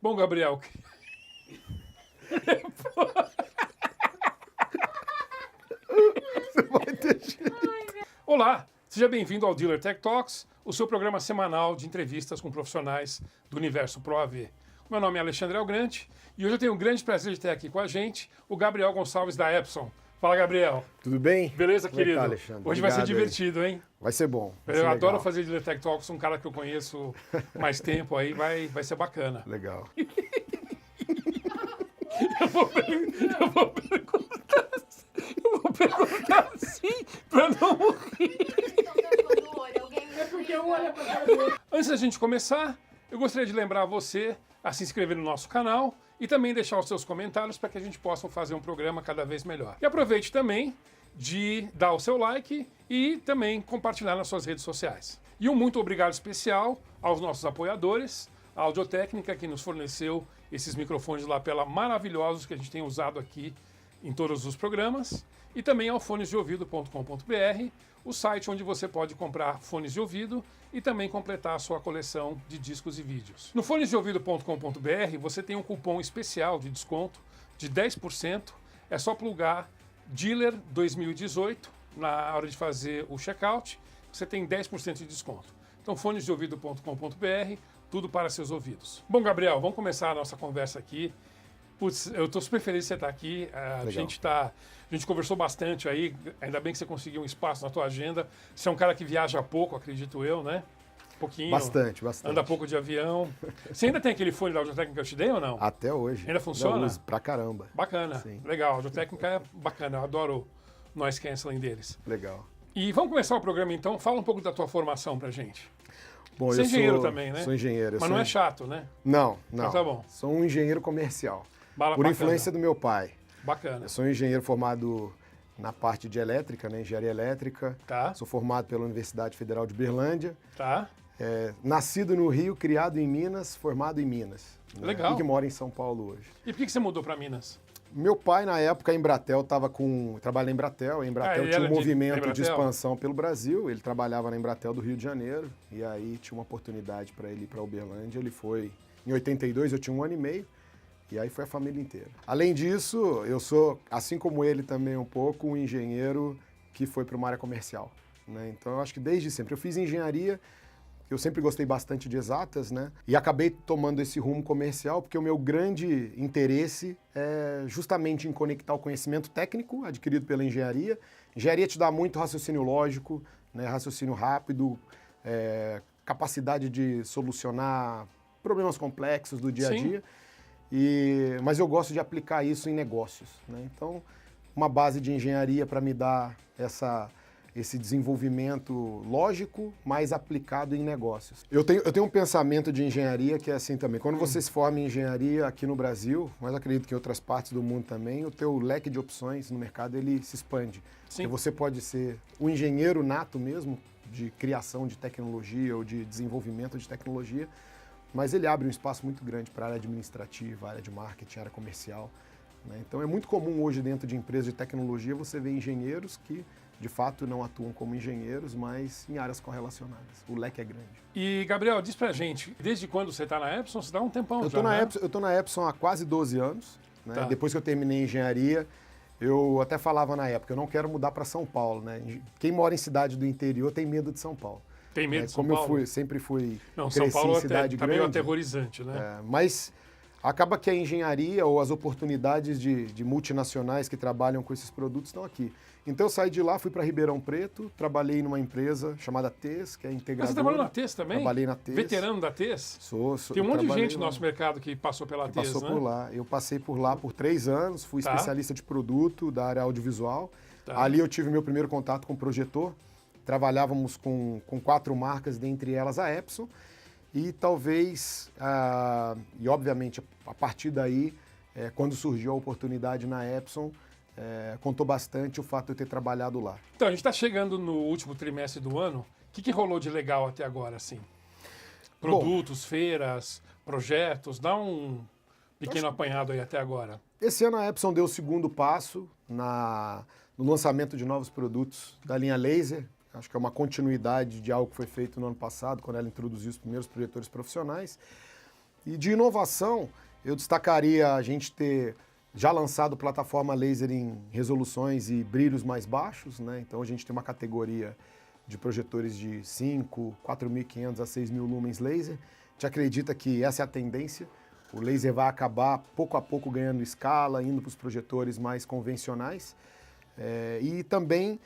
Bom, Gabriel. Você vai ter jeito. Olá, seja bem-vindo ao Dealer Tech Talks, o seu programa semanal de entrevistas com profissionais do universo Pro AV. Meu nome é Alexandre Algrante e hoje eu tenho o grande prazer de ter aqui com a gente o Gabriel Gonçalves da Epson. Fala, Gabriel. Tudo bem? Beleza, Como é que querido? tá, Alexandre? Hoje vai ser Obrigado aí. divertido, hein? Vai ser bom. Vai Eu ser adoro legal. fazer Dealer Tech Talks, um cara que eu conheço mais tempo aí, vai ser bacana. Legal. Eu vou perguntar assim, pra não morrer. Antes da gente começar, eu gostaria de lembrar você a se inscrever no nosso canal e também deixar os seus comentários para que a gente possa fazer um programa cada vez melhor. E aproveite também de dar o seu like e também compartilhar nas suas redes sociais. E um muito obrigado especial aos nossos apoiadores, a Audiotécnica, que nos forneceu esses microfones lapela maravilhosos que a gente tem usado aqui em todos os programas, e também ao fonesdeouvido.com.br, o site onde você pode comprar fones de ouvido e também completar a sua coleção de discos e vídeos. No fonesdeouvido.com.br você tem um cupom especial de desconto de 10%, é só plugar Dealer 2018 na hora de fazer o checkout, você tem 10% de desconto. Então fonesdeouvido.com.br, tudo para seus ouvidos. Bom, Gabriel, vamos começar a nossa conversa aqui. Putz, eu estou super feliz de você estar aqui. A gente conversou bastante aí, ainda bem que você conseguiu um espaço na tua agenda. Você é um cara que viaja pouco, acredito eu, né? Pouquinho. Bastante. Anda pouco de avião. Você ainda tem aquele fone da Audiotécnica que eu te dei ou não? Até hoje. Ainda funciona? Eu uso pra caramba. Bacana. Sim. Legal. A Audiotécnica é bacana. Eu adoro o noise canceling deles. Legal. E vamos começar o programa então. Fala um pouco da tua formação pra gente. Bom, Você é eu engenheiro sou, também, né? Sou engenheiro. Mas não é chato, né? Não. Então tá bom. Sou um engenheiro comercial. Por Bacana. influência do meu pai. Bacana. Eu sou um engenheiro formado na parte de elétrica, né? Engenharia elétrica. Tá. Sou formado pela Universidade Federal de Berlândia. Tá. Nascido no Rio, criado em Minas, formado em Minas. Né? Legal. E que mora em São Paulo hoje. E por que você mudou pra Minas? Meu pai, na época, a Embratel trabalha na Embratel. A Embratel ele tinha um era movimento de Embratel? expansão pelo Brasil. Ele trabalhava na Embratel do Rio de Janeiro. E aí tinha uma oportunidade para ele ir para Uberlândia. Ele foi em 82, eu tinha 1 ano e meio. E aí foi a família inteira. Além disso, eu sou, assim como ele também um pouco, um engenheiro que foi para uma área comercial. Né? Então eu acho que desde sempre. Eu fiz engenharia. Eu sempre gostei bastante de exatas, né? E acabei tomando esse rumo comercial porque o meu grande interesse é justamente em conectar o conhecimento técnico adquirido pela engenharia. Engenharia te dá muito raciocínio lógico, né? Raciocínio rápido, capacidade de solucionar problemas complexos do dia a Sim. dia. Mas eu gosto de aplicar isso em negócios, né? Então, uma base de engenharia para me dar esse desenvolvimento lógico, mais aplicado em negócios. Eu tenho um pensamento de engenharia que é assim também. Quando você se forma em engenharia aqui no Brasil, mas acredito que em outras partes do mundo também, o teu leque de opções no mercado ele se expande. Sim. Porque você pode ser um engenheiro nato mesmo, de criação de tecnologia ou de desenvolvimento de tecnologia, mas ele abre um espaço muito grande para a área administrativa, área de marketing, área comercial. Né? Então é muito comum hoje dentro de empresas de tecnologia você ver engenheiros que de fato não atuam como engenheiros, mas em áreas correlacionadas. O leque é grande. E, Gabriel, diz pra gente, desde quando você tá na Epson? Você dá um tempão Eu já, né? tô na Epson há quase 12 anos. Né? Tá. Depois que eu terminei engenharia, eu até falava na época, eu não quero mudar para São Paulo. Né? Quem mora em cidade do interior tem medo de São Paulo. Tem medo de São Como Paulo? eu sempre fui, Não, cresci São Paulo em cidade tá grande. meio aterrorizante, né? Mas acaba que a engenharia ou as oportunidades de multinacionais que trabalham com esses produtos estão aqui. Então eu saí de lá, fui para Ribeirão Preto, trabalhei numa empresa chamada TES, que é Mas integradora. você trabalhou na TES também? Trabalhei na TES. Veterano da TES? Sou, Tem um monte de trabalhei gente no lá. nosso mercado que passou pela TES, Passou né? por lá. Eu passei por lá por 3 anos, fui Tá. especialista de produto da área audiovisual. Tá. Ali eu tive meu primeiro contato com o projetor. Trabalhávamos com 4 marcas, dentre elas a Epson. E talvez, e obviamente a partir daí, quando surgiu a oportunidade na Epson, contou bastante o fato de eu ter trabalhado lá. Então, a gente está chegando no último trimestre do ano. O que rolou de legal até agora, assim? Produtos, feiras, projetos, dá um pequeno apanhado aí até agora. Esse ano a Epson deu o segundo passo no lançamento de novos produtos da linha laser. Acho que é uma continuidade de algo que foi feito no ano passado, quando ela introduziu os primeiros projetores profissionais. E de inovação, eu destacaria a gente ter já lançado plataforma laser em resoluções e brilhos mais baixos, né? Então a gente tem uma categoria de projetores de 5, 4.500 a 6.000 lumens laser. A gente acredita que essa é a tendência. O laser vai acabar pouco a pouco ganhando escala, indo para os projetores mais convencionais. E também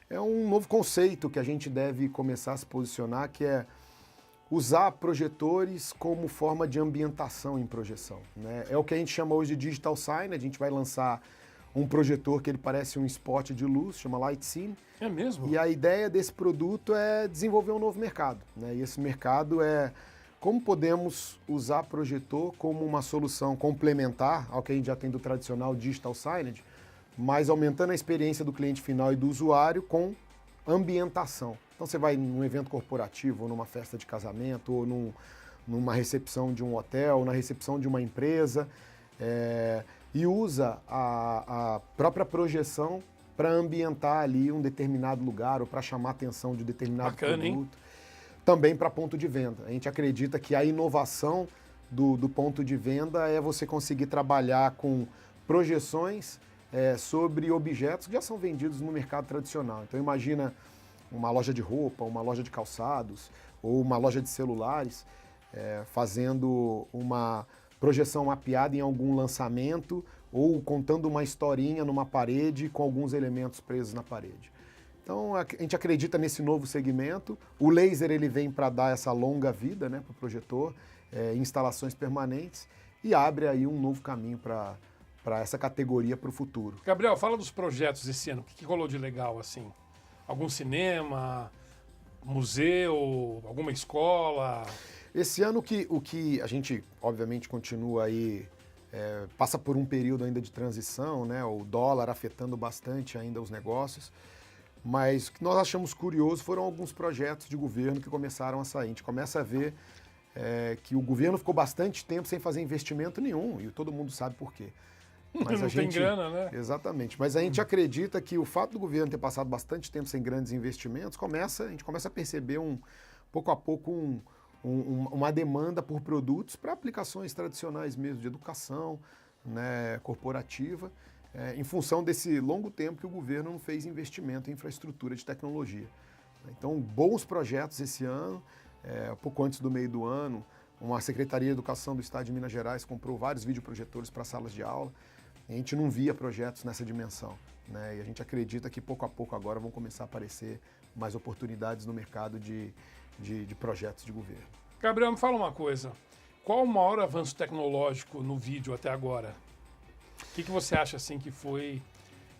é um novo conceito que a gente deve começar a se posicionar, que é usar projetores como forma de ambientação em projeção, né? É o que a gente chama hoje de digital sign. A gente vai lançar um projetor que ele parece um spot de luz, chama Light Scene. É mesmo? E a ideia desse produto é desenvolver um novo mercado, né? E esse mercado é como podemos usar projetor como uma solução complementar ao que a gente já tem do tradicional digital signage, mas aumentando a experiência do cliente final e do usuário com ambientação. Então você vai num evento corporativo, ou numa festa de casamento, ou numa recepção de um hotel, na recepção de uma empresa, e usa a própria projeção para ambientar ali um determinado lugar ou para chamar a atenção de determinado Bacana, produto. Também para ponto de venda. A gente acredita que a inovação do ponto de venda é você conseguir trabalhar com projeções sobre objetos que já são vendidos no mercado tradicional. Então imagina uma loja de roupa, uma loja de calçados ou uma loja de celulares fazendo uma projeção mapeada em algum lançamento ou contando uma historinha numa parede com alguns elementos presos na parede. Então a gente acredita nesse novo segmento. O laser ele vem para dar essa longa vida, né, para o projetor, instalações permanentes, e abre aí um novo caminho para essa categoria para o futuro. Gabriel, fala dos projetos esse ano. O que rolou de legal assim? Algum cinema, museu, alguma escola? Esse ano o que a gente, obviamente, continua aí, passa por um período ainda de transição, né? O dólar afetando bastante ainda os negócios, mas o que nós achamos curioso foram alguns projetos de governo que começaram a sair. A gente começa a ver que o governo ficou bastante tempo sem fazer investimento nenhum, e todo mundo sabe por quê. Mas não tem grana, né? Exatamente. Mas a gente acredita que o fato do governo ter passado bastante tempo sem grandes investimentos, a gente começa a perceber pouco a pouco uma demanda por produtos para aplicações tradicionais mesmo, de educação, né, corporativa, em função desse longo tempo que o governo não fez investimento em infraestrutura de tecnologia. Então, bons projetos esse ano, pouco antes do meio do ano, uma Secretaria de Educação do Estado de Minas Gerais comprou vários videoprojetores para salas de aula. A gente não via projetos nessa dimensão, né? E a gente acredita que pouco a pouco agora vão começar a aparecer mais oportunidades no mercado de projetos de governo. Gabriel, me fala uma coisa. Qual o maior avanço tecnológico no vídeo até agora? O que você acha assim que foi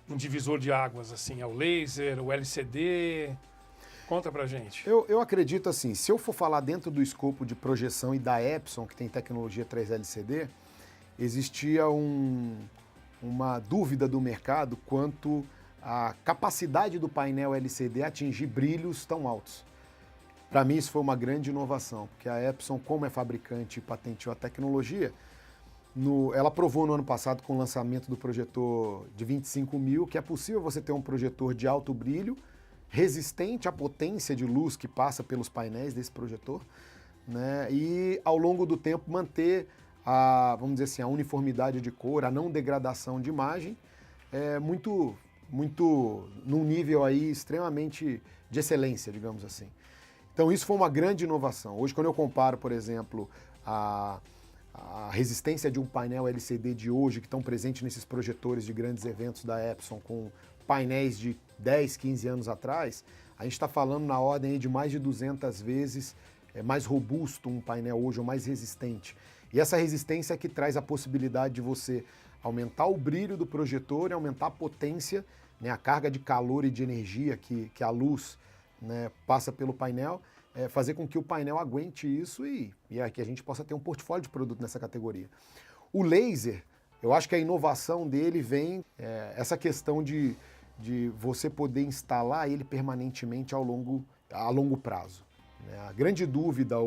um divisor de águas? Assim? É o laser, o LCD? Conta pra gente. Eu acredito assim, se eu for falar dentro do escopo de projeção e da Epson, que tem tecnologia 3LCD, existia uma dúvida do mercado quanto à capacidade do painel LCD atingir brilhos tão altos. Para mim isso foi uma grande inovação, porque a Epson, como é fabricante e patenteou a tecnologia, ela provou no ano passado com o lançamento do projetor de 25.000 que é possível você ter um projetor de alto brilho, resistente à potência de luz que passa pelos painéis desse projetor, né? E ao longo do tempo manter vamos dizer assim, a uniformidade de cor, a não degradação de imagem, muito num nível aí extremamente de excelência, digamos assim. Então isso foi uma grande inovação. Hoje, quando eu comparo, por exemplo, a resistência de um painel LCD de hoje, que estão presentes nesses projetores de grandes eventos da Epson, com painéis de 10, 15 anos atrás, a gente está falando na ordem aí de mais de 200 vezes mais robusto um painel hoje, ou mais resistente. E essa resistência é que traz a possibilidade de você aumentar o brilho do projetor e aumentar a potência, né, a carga de calor e de energia que a luz, né, passa pelo painel, fazer com que o painel aguente isso e que a gente possa ter um portfólio de produto nessa categoria. O laser, eu acho que a inovação dele vem essa questão de você poder instalar ele permanentemente a longo prazo. Né? A grande dúvida,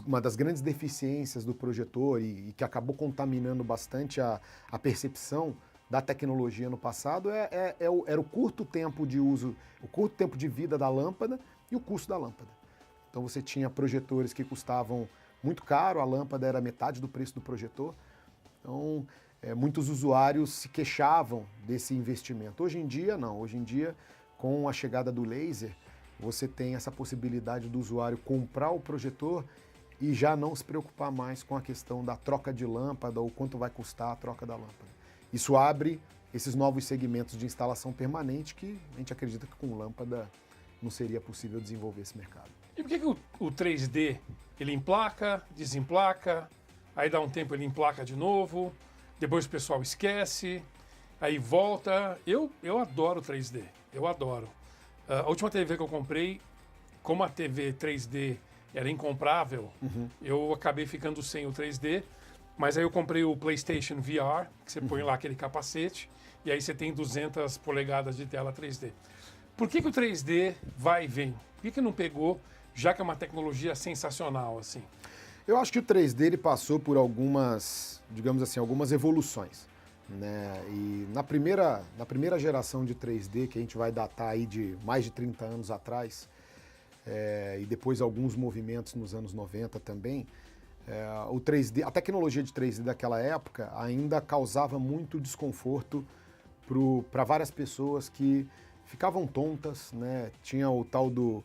uma das grandes deficiências do projetor e que acabou contaminando bastante a percepção da tecnologia no passado era o curto tempo de uso, o curto tempo de vida da lâmpada e o custo da lâmpada. Então você tinha projetores que custavam muito caro, a lâmpada era metade do preço do projetor. Então, muitos usuários se queixavam desse investimento. Hoje em dia, não. Hoje em dia, com a chegada do laser, você tem essa possibilidade do usuário comprar o projetor e já não se preocupar mais com a questão da troca de lâmpada ou quanto vai custar a troca da lâmpada. Isso abre esses novos segmentos de instalação permanente que a gente acredita que com lâmpada não seria possível desenvolver esse mercado. E por que o 3D, ele emplaca, desemplaca, aí dá um tempo ele emplaca de novo, depois o pessoal esquece, aí volta. Eu adoro 3D, eu adoro. A última TV que eu comprei, como a TV 3D era incomprável, eu acabei ficando sem o 3D, mas aí eu comprei o PlayStation VR, que você põe lá aquele capacete, e aí você tem 200 polegadas de tela 3D. Por que o 3D vai e vem? Por que não pegou, já que é uma tecnologia sensacional assim? Eu acho que o 3D ele passou por algumas, digamos assim, algumas evoluções, né? E na primeira geração de 3D, que a gente vai datar aí de mais de 30 anos atrás, e depois alguns movimentos nos anos 90 também, o 3D, a tecnologia de 3D daquela época ainda causava muito desconforto para várias pessoas que ficavam tontas, né? Tinha o tal do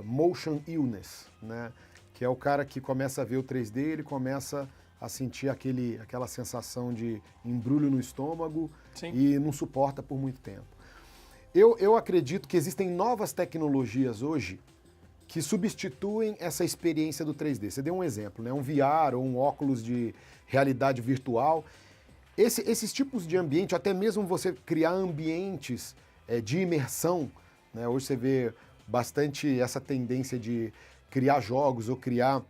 motion illness, né? Que é o cara que começa a ver o 3D, ele começa a sentir aquela sensação de embrulho no estômago. Sim. E não suporta por muito tempo. Eu acredito que existem novas tecnologias hoje que substituem essa experiência do 3D. Você deu um exemplo, né? Um VR ou um óculos de realidade virtual. Esses tipos de ambiente, até mesmo você criar ambientes de imersão, né? Hoje você vê bastante essa tendência de criar jogos ou criar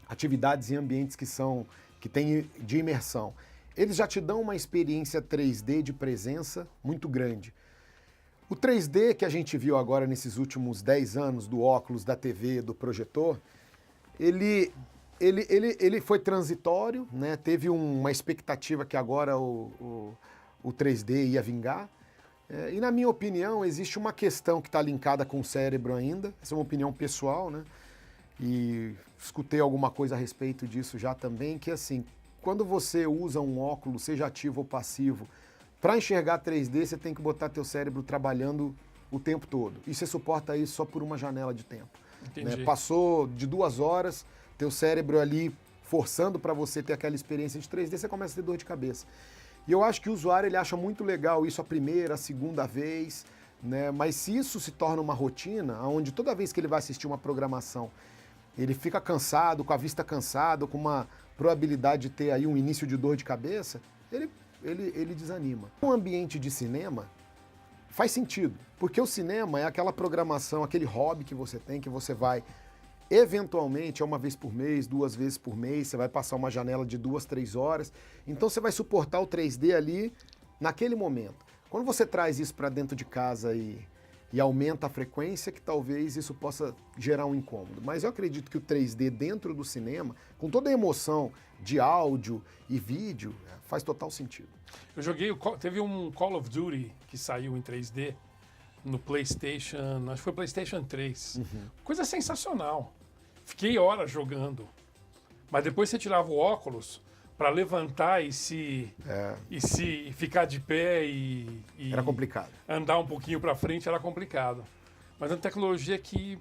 atividades em ambientes que têm de imersão. Eles já te dão uma experiência 3D de presença muito grande. O 3D que a gente viu agora nesses últimos 10 anos, do óculos, da TV, do projetor, ele foi transitório, né? Teve uma expectativa que agora o 3D ia vingar. E na minha opinião, existe uma questão que está linkada com o cérebro ainda, essa é uma opinião pessoal, né? E escutei alguma coisa a respeito disso já também, que assim, quando você usa um óculos, seja ativo ou passivo, para enxergar 3D, você tem que botar teu cérebro trabalhando o tempo todo. E você suporta isso só por uma janela de tempo. Né? Passou de 2 horas, teu cérebro ali forçando para você ter aquela experiência de 3D, você começa a ter dor de cabeça. E eu acho que o usuário ele acha muito legal isso a primeira, a segunda vez, né? Mas se isso se torna uma rotina, onde toda vez que ele vai assistir uma programação, ele fica cansado, com a vista cansada, com uma probabilidade de ter aí um início de dor de cabeça, ele desanima. Um ambiente de cinema faz sentido, porque o cinema é aquela programação, aquele hobby que você tem, que você vai, eventualmente, uma vez por mês, 2 vezes por mês, você vai passar uma janela de 2, 3 horas, então você vai suportar o 3D ali naquele momento. Quando você traz isso para dentro de casa e aumenta a frequência, que talvez isso possa gerar um incômodo. Mas eu acredito que o 3D dentro do cinema, com toda a emoção de áudio e vídeo, faz total sentido. Eu joguei, teve um Call of Duty que saiu em 3D no PlayStation, acho que foi PlayStation 3. Coisa sensacional. Fiquei horas jogando. Mas depois você tirava o óculos para levantar e se ficar de pé e era complicado. Andar um pouquinho para frente era complicado. Mas é uma tecnologia que,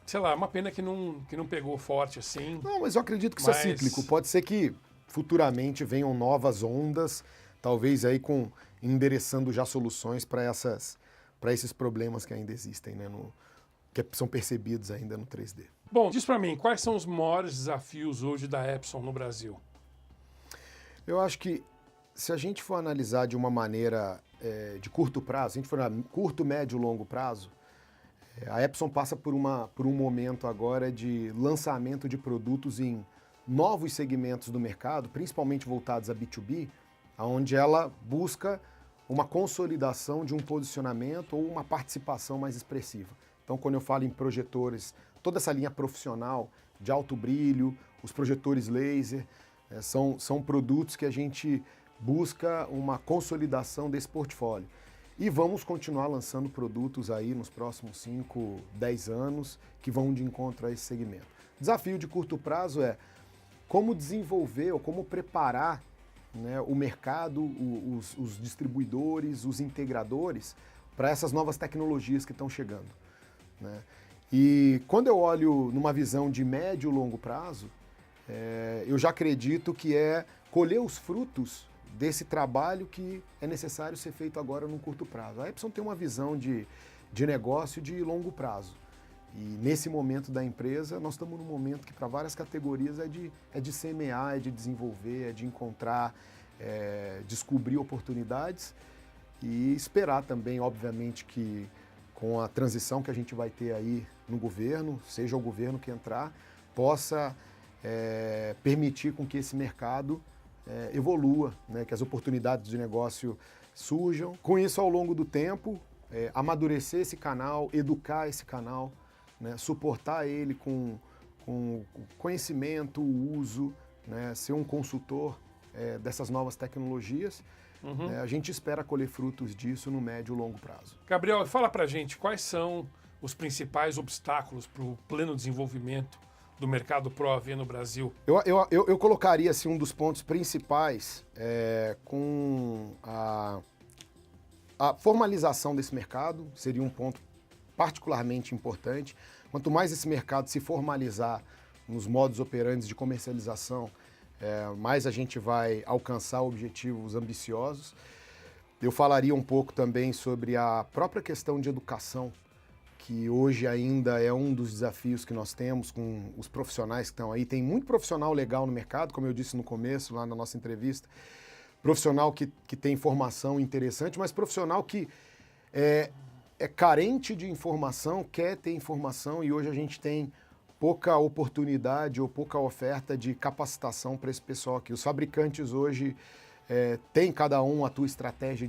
sei lá, é uma pena que não pegou forte assim. Não, mas eu acredito que isso é cíclico. Pode ser que futuramente venham novas ondas, talvez aí endereçando já soluções para esses problemas que ainda existem, né, que são percebidos ainda no 3D. Bom, diz para mim, quais são os maiores desafios hoje da Epson no Brasil? Eu acho que se a gente for analisar de uma maneira de curto prazo, se a gente for curto, médio, longo prazo, a Epson passa por um momento agora de lançamento de produtos em novos segmentos do mercado, principalmente voltados a B2B, onde ela busca uma consolidação de um posicionamento ou uma participação mais expressiva. Então, quando eu falo em projetores, toda essa linha profissional de alto brilho, os projetores laser, são produtos que a gente busca uma consolidação desse portfólio. e vamos continuar lançando produtos aí nos próximos 5, 10 anos que vão de encontro a esse segmento. Desafio de curto prazo é como desenvolver ou como preparar, né, o mercado, os distribuidores, os integradores para essas novas tecnologias que estão chegando, né? E quando eu olho numa visão de médio e longo prazo, eu já acredito que é colher os frutos desse trabalho que é necessário ser feito agora num curto prazo. A Epson tem uma visão de negócio de longo prazo. E nesse momento da empresa, nós estamos num momento que para várias categorias é de semear, é de desenvolver, é de encontrar, descobrir oportunidades e esperar também, obviamente, que com a transição que a gente vai ter aí no governo, seja o governo que entrar, possa permitir com que esse mercado evolua, né, que as oportunidades de negócio surjam. Com isso, ao longo do tempo, amadurecer esse canal, educar esse canal, né, suportar ele com conhecimento, uso, né, ser um consultor dessas novas tecnologias. A gente espera colher frutos disso no médio e longo prazo. Gabriel, fala pra gente quais são os principais obstáculos para o pleno desenvolvimento do mercado Pro AV no Brasil? Eu colocaria assim, um dos pontos principais com a formalização desse mercado, seria um ponto particularmente importante. Quanto mais esse mercado se formalizar nos modos operantes de comercialização, mais a gente vai alcançar objetivos ambiciosos. Eu falaria um pouco também sobre a própria questão de educação, que hoje ainda é um dos desafios que nós temos com os profissionais que estão aí. Tem muito profissional legal no mercado, como eu disse no começo, lá na nossa entrevista. Profissional que tem informação interessante, mas profissional que é carente de informação, quer ter informação, e hoje a gente tem pouca oportunidade ou pouca oferta de capacitação para esse pessoal aqui. Os fabricantes hoje têm cada um a tua estratégia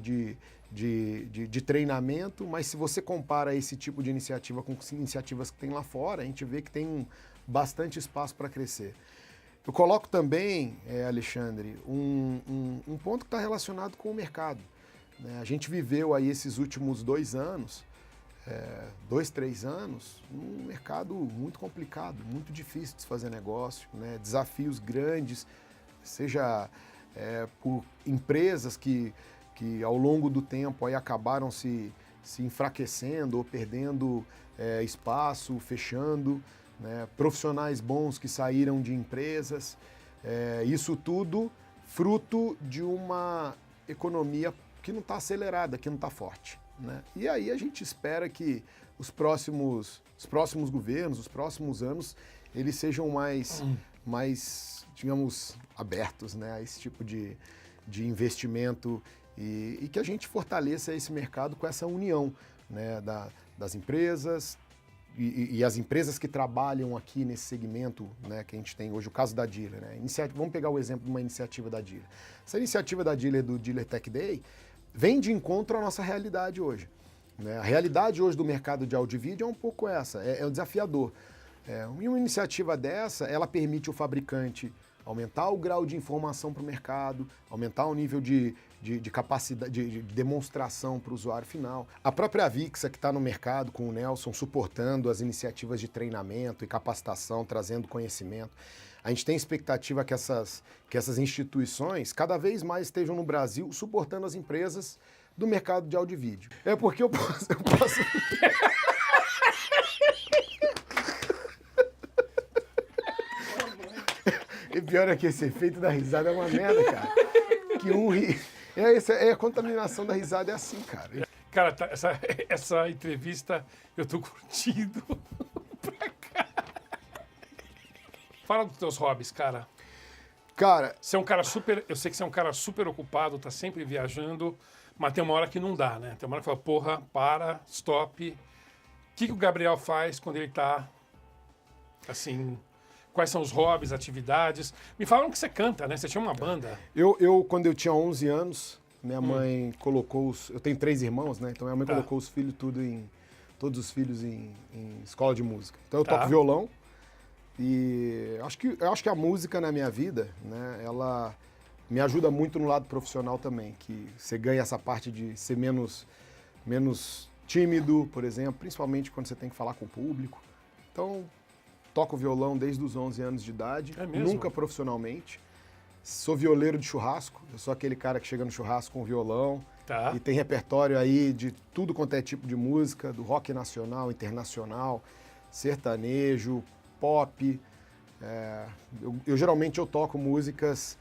de treinamento, mas se você compara esse tipo de iniciativa com iniciativas que tem lá fora, a gente vê que tem bastante espaço para crescer. Eu coloco também, Alexandre, um ponto que está relacionado com o mercado, né? A gente viveu aí esses últimos 2 anos, 2, 3 anos, um mercado muito complicado, muito difícil de se fazer negócio, né? Desafios grandes, seja por empresas que ao longo do tempo aí acabaram se enfraquecendo ou perdendo espaço, fechando, né? Profissionais bons que saíram de empresas, isso tudo fruto de uma economia que não está acelerada, que não está forte, né? E aí a gente espera que os próximos governos, os próximos anos, eles sejam mais, digamos, abertos, né, a esse tipo de investimento e que a gente fortaleça esse mercado com essa união, né, das empresas e as empresas que trabalham aqui nesse segmento, né, que a gente tem hoje, o caso da Dealer, né? Vamos pegar o exemplo de uma iniciativa da Dealer. Essa iniciativa da Dealer, do Dealer Tech Day, vem de encontro à nossa realidade hoje, né? A realidade hoje do mercado de áudio e vídeo é um pouco essa, é um desafiador. E uma iniciativa dessa, ela permite o fabricante aumentar o grau de informação para o mercado, aumentar o nível de capacidade, de demonstração para o usuário final. A própria Avixa, que está no mercado com o Nelson, suportando as iniciativas de treinamento e capacitação, trazendo conhecimento. A gente tem expectativa que essas instituições cada vez mais estejam no Brasil suportando as empresas do mercado de áudio e vídeo. É porque eu posso... E pior é que esse efeito da risada é uma merda, cara. Que um ri... a contaminação da risada é assim, cara. Cara, essa entrevista eu tô curtindo pra cá. Fala dos teus hobbies, cara. Cara... Você é um cara super... Eu sei que você é um cara super ocupado, tá sempre viajando, mas tem uma hora que não dá, né? Tem uma hora que fala, porra, para, stop. O que o Gabriel faz quando ele tá, assim... Quais são os hobbies, atividades? Me falaram que você canta, né? Você tinha uma banda. Quando eu tinha 11 anos, minha mãe colocou Eu tenho 3 irmãos, né? Então minha mãe colocou todos os filhos em escola de música. Então eu toco violão e eu acho que a música na minha vida, né? Ela me ajuda muito no lado profissional também, que você ganha essa parte de ser menos menos tímido, por exemplo, principalmente quando você tem que falar com o público. Então, toco violão desde os 11 anos de idade, É mesmo? nunca profissionalmente. Sou violeiro de churrasco, eu sou aquele cara que chega no churrasco com violão Tá. e tem repertório aí de tudo quanto é tipo de música, do rock nacional, internacional, sertanejo, pop. Eu geralmente eu toco músicas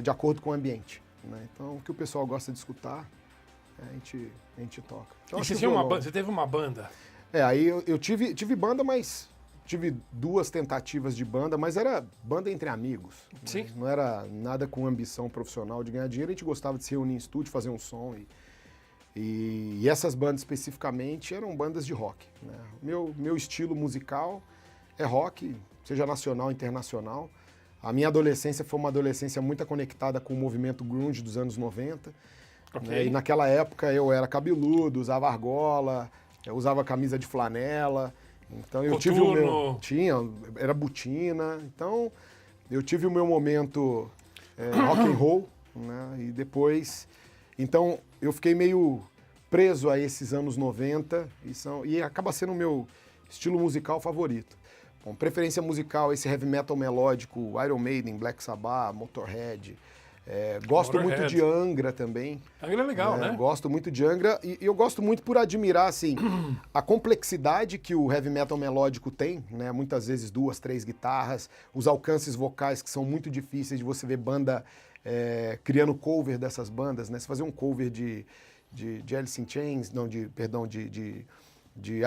de acordo com o ambiente, né? Então, o que o pessoal gosta de escutar, a gente toca. Então, E acho você que o tinha uma violão- banda, você teve uma banda? Aí eu tive banda, mas tive 2 tentativas de banda, mas era banda entre amigos. Né? Sim. Não era nada com ambição profissional de ganhar dinheiro, a gente gostava de se reunir em estúdio, fazer um som. E essas bandas especificamente eram bandas de rock. Né? Meu estilo musical é rock, seja nacional ou internacional. A minha adolescência foi uma adolescência muito conectada com o movimento grunge dos anos 90. Ok. Né? E naquela época eu era cabeludo, usava argola, eu usava camisa de flanela. Então eu tive o meu... Era botina. Então eu tive o meu momento rock and roll, né? E depois... Então eu fiquei meio preso a esses anos 90 e acaba sendo o meu estilo musical favorito. Bom, preferência musical, esse heavy metal melódico, Iron Maiden, Black Sabbath, Motorhead. Gosto muito de Angra também. Angra é legal, né? Gosto muito de Angra e eu gosto muito por admirar assim, a complexidade que o heavy metal melódico tem, né? Muitas vezes 2, 3 guitarras, os alcances vocais que são muito difíceis de você ver banda criando cover dessas bandas, né? Você fazer um cover de Alice in Chains, não, de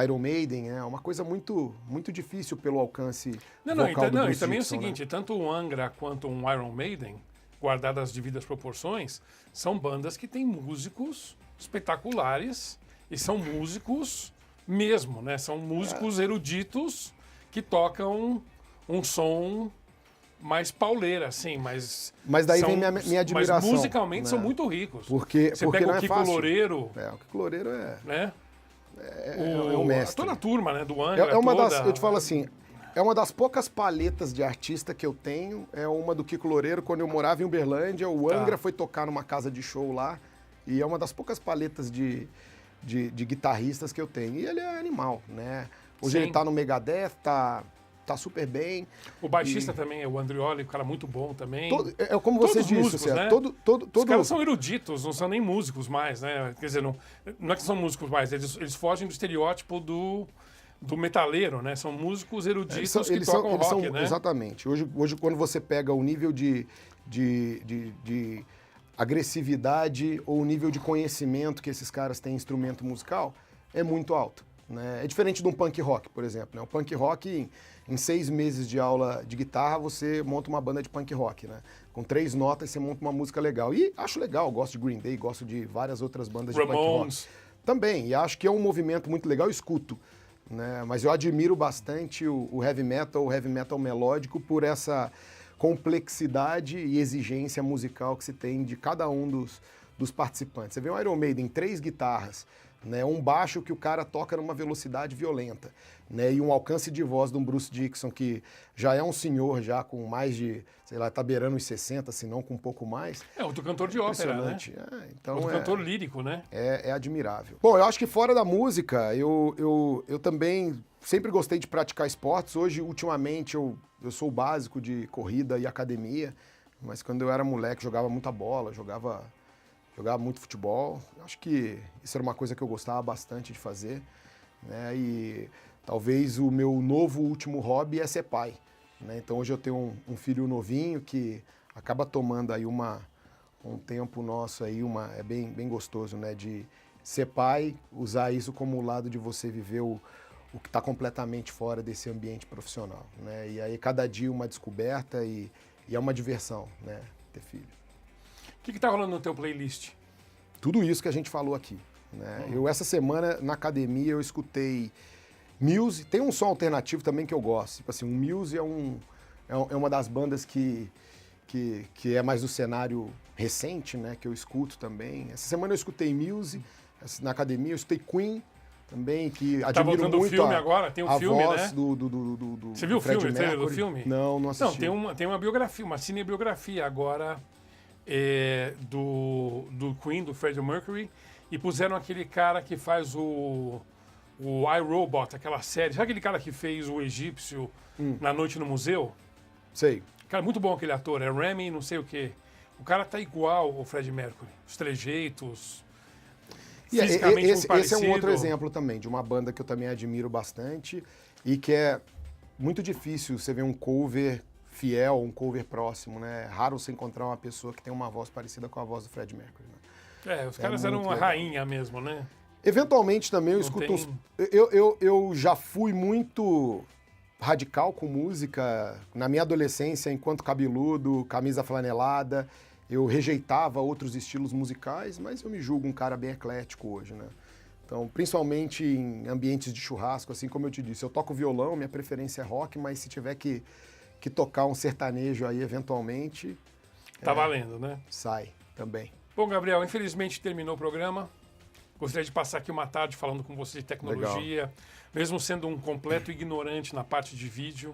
Iron Maiden, é uma coisa muito, muito difícil pelo alcance vocal do Bruce e também Dickinson, é o seguinte, tanto o Angra quanto um Iron Maiden, guardadas as devidas proporções, são bandas que têm músicos espetaculares e são músicos mesmo, né? São músicos eruditos que tocam um som mais pauleira, assim, mas daí vem minha admiração. Mas musicalmente né? são muito ricos. Porque pega não o é Kiko fácil. Loureiro, O Kiko Loureiro né? é um mestre. Toda a turma, né, do Angra, Eu te falo assim, é uma das poucas paletas de artista que eu tenho, é uma do Kiko Loureiro, quando eu morava em Uberlândia, o Angra foi tocar numa casa de show lá, e é uma das poucas paletas de guitarristas que eu tenho. E ele é animal, né? Hoje ele tá no Megadeth, tá super bem. O baixista também é o Andrioli, um cara muito bom também. Como você Todos disse, músicos, né? Os caras são eruditos, não são nem músicos mais, né? Quer dizer, não é que são músicos mais, eles fogem do estereótipo do metaleiro, né? São músicos eruditos que tocam rock, né? Exatamente. Hoje, quando você pega o nível de agressividade ou o nível de conhecimento que esses caras têm em instrumento musical, é muito alto. Né? É diferente de um punk rock, por exemplo. Né? O punk rock, em 6 meses de aula de guitarra, você monta uma banda de punk rock. Né? Com 3 notas, você monta uma música legal. E acho legal, gosto de Green Day, gosto de várias outras bandas de punk rock. Também, e acho que é um movimento muito legal, eu escuto. Né? Mas eu admiro bastante o heavy metal melódico, por essa complexidade e exigência musical que se tem de cada um dos participantes. Você vê um Iron Maiden, 3 guitarras, né, um baixo que o cara toca numa velocidade violenta, né, e um alcance de voz de um Bruce Dickinson que já é um senhor, já com mais de, sei lá, tá beirando os 60, se não com um pouco mais. Outro cantor de ópera, né? Então outro cantor lírico, né? É admirável. Bom, eu acho que fora da música, eu também sempre gostei de praticar esportes. Hoje, ultimamente, eu sou o básico de corrida e academia, mas quando eu era moleque, jogava muita bola, jogava muito futebol. Acho que isso era uma coisa que eu gostava bastante de fazer, né? E talvez o meu novo último hobby é ser pai, né? Então hoje eu tenho um filho novinho que acaba tomando aí um tempo nosso aí, é bem gostoso, né? De ser pai, usar isso como o lado de você viver o que está completamente fora desse ambiente profissional, né? E aí cada dia uma descoberta e é uma diversão, né? Ter filho. O que tá rolando no teu playlist? Tudo isso que a gente falou aqui. Né? Essa semana, na academia, eu escutei Muse. Tem um som alternativo também que eu gosto. Tipo assim, o Muse é uma das bandas que é mais do cenário recente, né? Que eu escuto também. Essa semana eu escutei Muse. Na academia eu escutei Queen também, que admiro muito filme agora? Tem um filme, voz né? do Você viu o filme, o trailer do Mercury. filme? Não assisti. Não, tem uma biografia, uma cinebiografia agora do Queen, do Freddie Mercury, e puseram aquele cara que faz o iRobot, aquela série. Sabe aquele cara que fez o egípcio na Noite no Museu? Sei. Cara, muito bom aquele ator, é Remy não sei o quê. O cara tá igual ao Fred Mercury. Os trejeitos, fisicamente muito Esse é um outro parecido. exemplo também, de uma banda que eu também admiro bastante e que é muito difícil você ver um cover fiel, um cover próximo, né? É raro você encontrar uma pessoa que tem uma voz parecida com a voz do Fred Mercury, né? Os caras eram muito uma legal. rainha mesmo, né? Eventualmente também eu Não escuto tem- uns... Eu já fui muito radical com música. Na minha adolescência, enquanto cabeludo, camisa flanelada, eu rejeitava outros estilos musicais, mas eu me julgo um cara bem eclético hoje, né? Então, principalmente em ambientes de churrasco, assim como eu te disse, eu toco violão, minha preferência é rock, mas se tiver que tocar um sertanejo aí, eventualmente, Tá valendo, né? sai também. Bom, Gabriel, infelizmente terminou o programa. Gostaria de passar aqui uma tarde falando com você de tecnologia. Mesmo sendo um completo ignorante na parte de vídeo,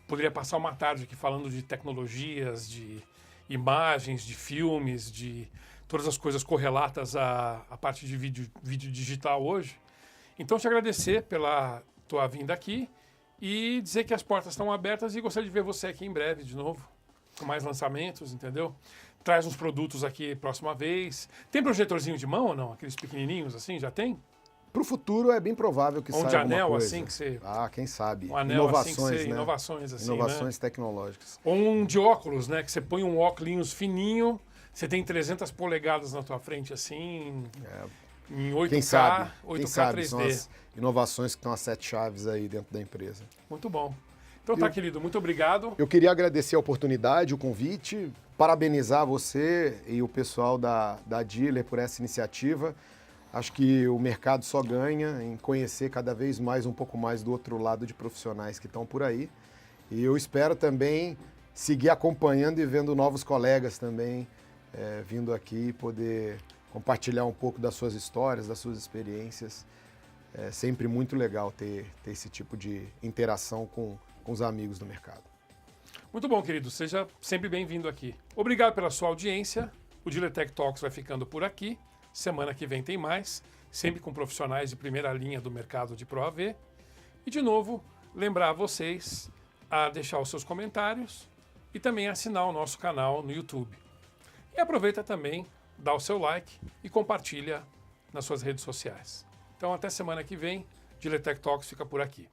poderia passar uma tarde aqui falando de tecnologias, de imagens, de filmes, de todas as coisas correlatas à parte de vídeo digital hoje. Então, te agradecer pela tua vinda aqui e dizer que as portas estão abertas e gostaria de ver você aqui em breve de novo, com mais lançamentos, entendeu? Traz uns produtos aqui próxima vez. Tem projetorzinho de mão ou não? Aqueles pequenininhos assim, já tem? Para o futuro é bem provável que Ou um saia de alguma anel coisa. assim que você... Ah, quem sabe. Um anel assim que Inovações, você... né? Inovações assim, Inovações né? tecnológicas. Ou um de óculos, né? Que você põe um óculos fininho, você tem 300 polegadas na tua frente assim, em 8K, Quem sabe? 8K Quem sabe 3D. são as inovações que estão às 7 chaves aí dentro da empresa. Muito bom. Então tá, querido, muito obrigado. Eu queria agradecer a oportunidade, o convite, parabenizar você e o pessoal da Dealer por essa iniciativa. Acho que o mercado só ganha em conhecer cada vez mais, um pouco mais do outro lado de profissionais que estão por aí. E eu espero também seguir acompanhando e vendo novos colegas também vindo aqui e poder compartilhar um pouco das suas histórias, das suas experiências. É sempre muito legal ter esse tipo de interação com os amigos do mercado. Muito bom, querido. Seja sempre bem-vindo aqui. Obrigado pela sua audiência. O Dealer Tech Talks vai ficando por aqui. Semana que vem tem mais, sempre com profissionais de primeira linha do mercado de Pro AV. E, de novo, lembrar vocês a deixar os seus comentários e também assinar o nosso canal no YouTube. E aproveita também, dá o seu like e compartilha nas suas redes sociais. Então, até semana que vem, Dealer Tech Talks fica por aqui.